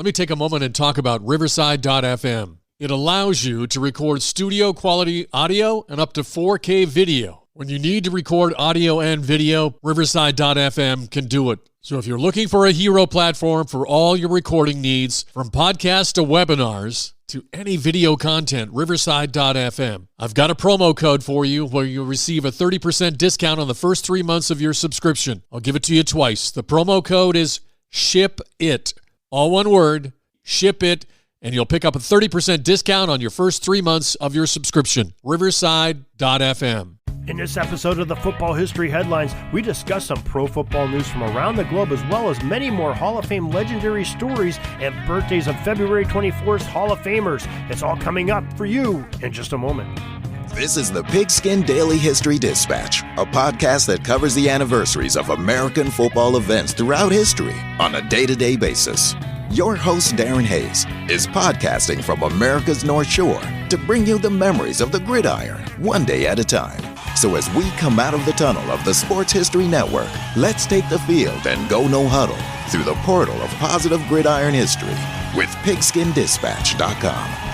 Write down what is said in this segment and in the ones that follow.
Let me take a moment and talk about Riverside.fm. It allows you to record studio quality audio and up to 4K video. When you need to record audio and video, Riverside.fm can do it. So if you're looking for a hero platform for all your recording needs, from podcasts to webinars to any video content, Riverside.fm. I've got a promo code for you where you'll receive a 30% discount on the first 3 months of your subscription. I'll give it to you twice. The promo code is SHIPIT. All one word, SHIPIT, and you'll pick up a 30% discount on your first 3 months of your subscription. Riverside.fm. In this episode of the Football History Headlines, we discuss some pro football news from around the globe, as well as many more Hall of Fame legendary stories and birthdays of February 24th Hall of Famers. It's all coming up for you in just a moment. This is the Pigskin Daily History Dispatch, a podcast that covers the anniversaries of American football events throughout history on a day-to-day basis. Your host, Darren Hayes, is podcasting from America's North Shore to bring you the memories of the gridiron, one day at a time. So as we come out of the tunnel of the Sports History Network, let's take the field and go no huddle through the portal of positive gridiron history with PigskinDispatch.com.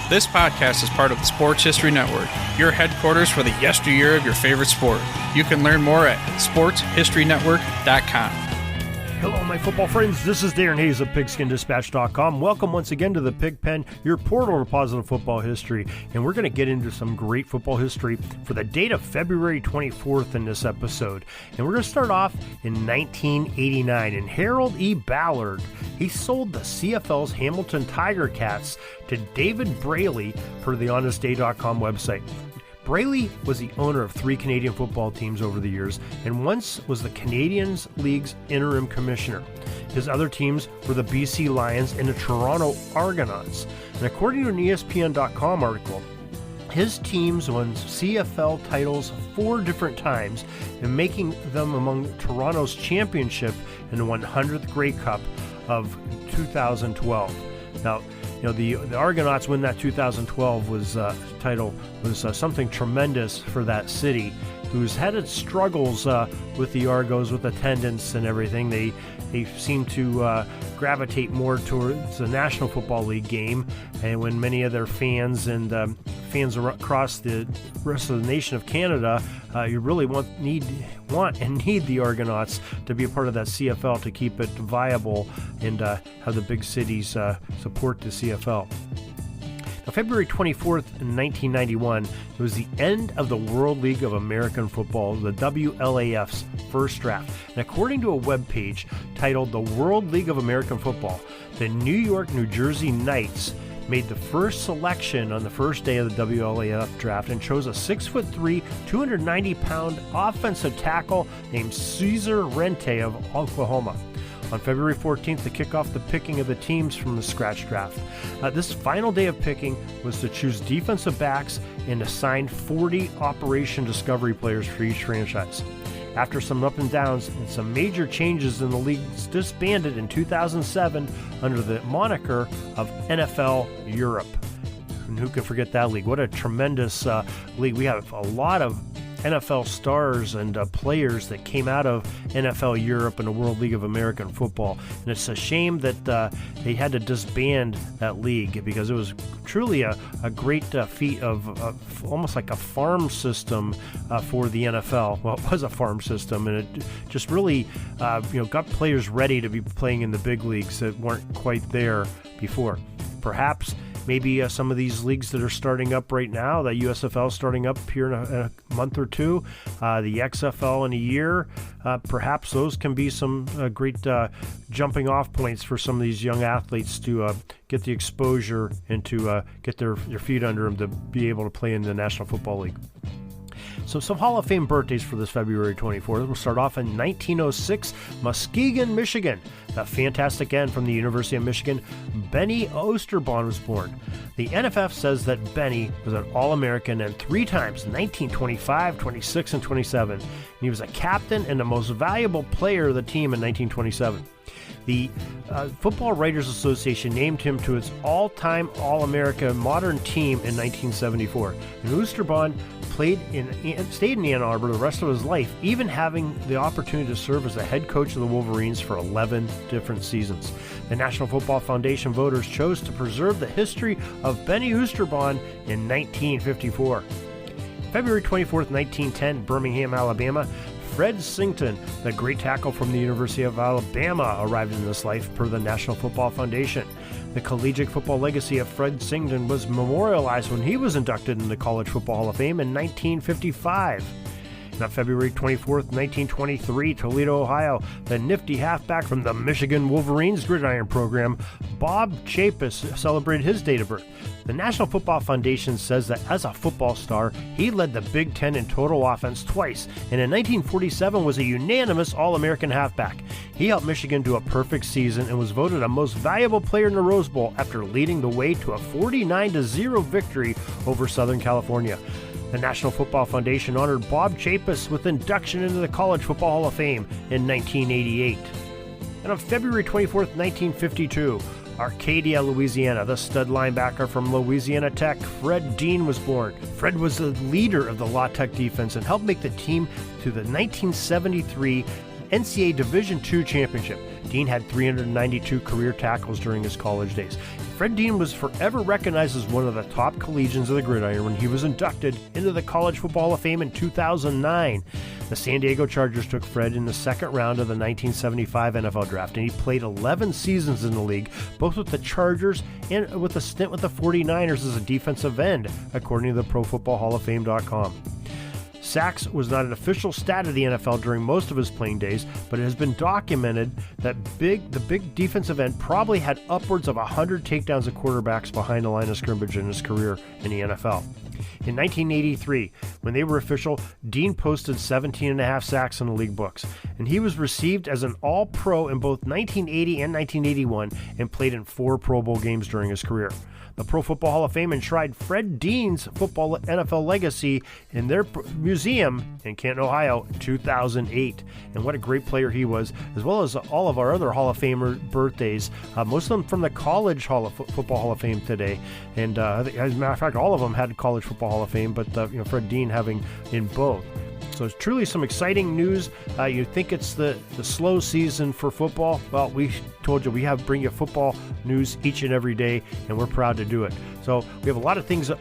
This podcast is part of the Sports History Network, your headquarters for the yesteryear of your favorite sport. You can learn more at sportshistorynetwork.com. Hello, my football friends. This is Darren Hayes of PigskinDispatch.com. Welcome once again to the Pig Pen, your portal to positive football history. And we're going to get into some great football history for the date of February 24th in this episode. And we're going to start off in 1989. And Harold E. Ballard, he sold the CFL's Hamilton Tiger Cats to David Braley per the HonestDay.com website. Braley was the owner of 3 Canadian football teams over the years and once was the Canadians League's interim commissioner. His other teams were the BC Lions and the Toronto Argonauts. And according to an ESPN.com article, his teams won CFL titles 4 different times and making them among Toronto's championship in the 100th Grey Cup of 2012. Now, the Argonauts win that 2012 title was something tremendous for that city, who's had its struggles with the Argos, with attendance and everything. They seem to gravitate more towards the National Football League game, and when many of their fans and fans across the rest of the nation of Canada, you really need the Argonauts to be a part of that CFL to keep it viable and have the big cities support the CFL. Now, February 24th, 1991, it was the end of the World League of American Football, the WLAF's first draft. And according to a webpage titled The World League of American Football, the New York, New Jersey Knights made the first selection on the first day of the WLAF draft and chose a 6'3", 290-pound offensive tackle named Cesar Rente of Oklahoma. On February 14th, to kick off the picking of the teams from the scratch draft. This final day of picking was to choose defensive backs and assign 40 Operation Discovery players for each franchise. After some up and downs and some major changes in the league, disbanded in 2007 under the moniker of NFL Europe. And who can forget that league? What a tremendous league. We have a lot of NFL stars and players that came out of NFL Europe and the World League of American Football. And it's a shame that they had to disband that league, because it was truly a great feat of almost like a farm system for the NFL. Well, it was a farm system, and it just really got players ready to be playing in the big leagues that weren't quite there before. Perhaps maybe some of these leagues that are starting up right now, the USFL starting up here in a month or two, the XFL in a year, perhaps those can be some great jumping off points for some of these young athletes to get the exposure and to get their feet under them to be able to play in the National Football League. So some Hall of Fame birthdays for this February 24th. We'll start off in 1906, Muskegon, Michigan. The fantastic end from the University of Michigan, Benny Osterbahn was born. The NFF says that Benny was an All-American and 3 times, 1925, 26, and 27. And he was a captain and the most valuable player of the team in 1927. The Football Writers Association named him to its all-time All-America modern team in 1974. And Osterbahn stayed in Ann Arbor the rest of his life, even having the opportunity to serve as the head coach of the Wolverines for 11 different seasons. The National Football Foundation voters chose to preserve the history of Benny Oosterbaan in 1954. February 24th, 1910, Birmingham, Alabama. Fred Singleton, the great tackle from the University of Alabama, arrived in this life per the National Football Foundation. The collegiate football legacy of Fred Singleton was memorialized when he was inducted in the College Football Hall of Fame in 1955. And on February 24th, 1923, Toledo, Ohio, the nifty halfback from the Michigan Wolverines gridiron program, Bob Chapis, celebrated his date of birth. The National Football Foundation says that as a football star, he led the Big Ten in total offense twice, and in 1947 was a unanimous All-American halfback. He helped Michigan do a perfect season and was voted a most valuable player in the Rose Bowl after leading the way to a 49-0 victory over Southern California. The National Football Foundation honored Bob Chapis with induction into the College Football Hall of Fame in 1988. And on February 24th, 1952, Arcadia, Louisiana, the stud linebacker from Louisiana Tech, Fred Dean, was born. Fred was the leader of the La Tech defense and helped make the team to the 1973 NCAA Division II championship. Dean had 392 career tackles during his college days. Fred Dean was forever recognized as one of the top collegians of the gridiron when he was inducted into the College Football Hall of Fame in 2009. The San Diego Chargers took Fred in the second round of the 1975 NFL Draft, and he played 11 seasons in the league, both with the Chargers and with a stint with the 49ers as a defensive end, according to the ProFootballHallOfFame.com. Sacks was not an official stat of the NFL during most of his playing days, but it has been documented that the big defensive end probably had upwards of 100 takedowns of quarterbacks behind the line of scrimmage in his career in the NFL. In 1983, when they were official, Dean posted 17.5 sacks in the league books, and he was received as an All-Pro in both 1980 and 1981 and played in 4 Pro Bowl games during his career. The Pro Football Hall of Fame enshrined Fred Dean's football NFL legacy in their museum in Canton, Ohio, in 2008. And what a great player he was, as well as all of our other Hall of Famer birthdays, most of them from the College Football Hall of Fame today. And as a matter of fact, all of them had College Football Hall of Fame, but Fred Dean having in both. So it's truly some exciting news. You think it's the slow season for football? Well, we told you we bring you football news each and every day, and we're proud to do it. So we have a lot of things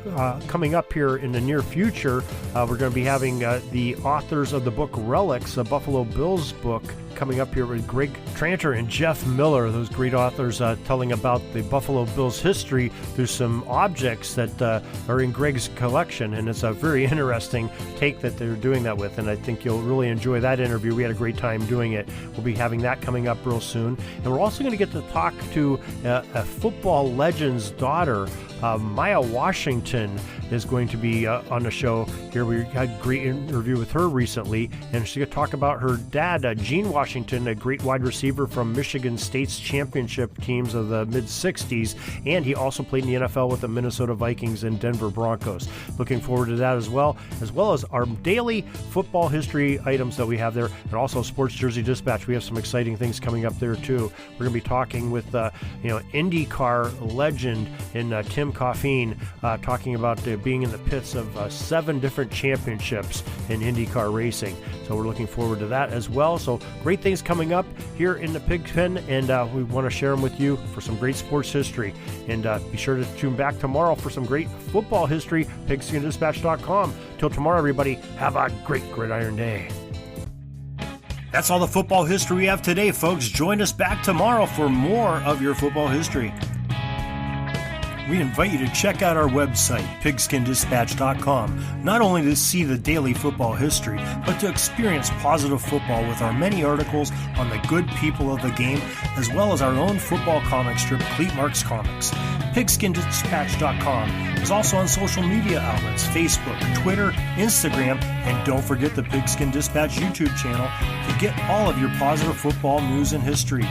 coming up here in the near future. We're going to be having the authors of the book Relics, a Buffalo Bills book, coming up here with Greg Tranter and Jeff Miller, those great authors telling about the Buffalo Bills history through some objects that are in Greg's collection, and it's a very interesting take that they're doing that with, and I think you'll really enjoy that interview. We had a great time doing it. We'll be having that coming up real soon, and we're also going to get to talk to a football legend's daughter. Maya Washington is going to be on the show here. We had a great interview with her recently, and she's going to talk about her dad, Gene Washington, a great wide receiver from Michigan State's championship teams of the mid-'60s, and he also played in the NFL with the Minnesota Vikings and Denver Broncos. Looking forward to that as well as our daily football history items that we have there, and also Sports Jersey Dispatch. We have some exciting things coming up there too. We're going to be talking with IndyCar legend in Tim Coffeen, talking about being in the pits of 7 different championships in IndyCar racing. So we're looking forward to that as well. So great things coming up here in the Pig Pen, and we want to share them with you for some great sports history. And be sure to tune back tomorrow for some great football history, PigskinDispatch.com. Till tomorrow, everybody, have a great gridiron day. That's all the football history we have today, folks. Join us back tomorrow for more of your football history. We invite you to check out our website, PigskinDispatch.com, not only to see the daily football history, but to experience positive football with our many articles on the good people of the game, as well as our own football comic strip, Cleat Marks Comics. PigskinDispatch.com is also on social media outlets, Facebook, Twitter, Instagram, and don't forget the Pigskin Dispatch YouTube channel to get all of your positive football news and history.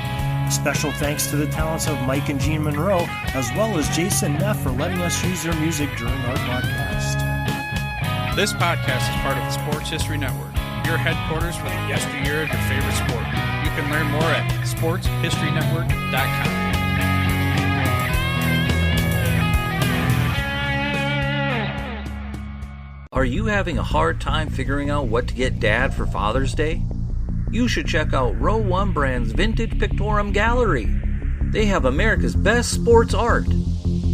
Special thanks to the talents of Mike and Gene Monroe, as well as Jason Neff for letting us use their music during our podcast. This podcast is part of the Sports History Network, your headquarters for the yesteryear of your favorite sport. You can learn more at sportshistorynetwork.com. Are you having a hard time figuring out what to get Dad for Father's Day? You should check out Row 1 Brand's Vintage Pictorum Gallery. They have America's best sports art.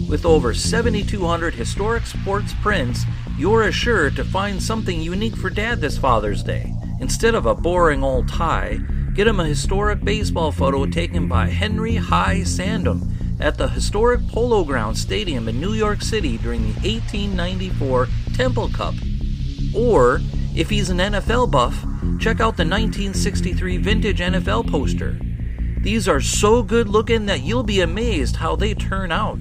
With over 7,200 historic sports prints, you're assured to find something unique for Dad this Father's Day. Instead of a boring old tie, get him a historic baseball photo taken by Henry High Sandom at the historic Polo Grounds Stadium in New York City during the 1894 Temple Cup. Or, if he's an NFL buff, check out the 1963 vintage NFL poster. These are so good looking that you'll be amazed how they turn out.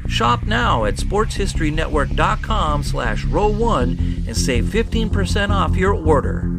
Shop now at sportshistorynetwork.com/row1 and save 15% off your order.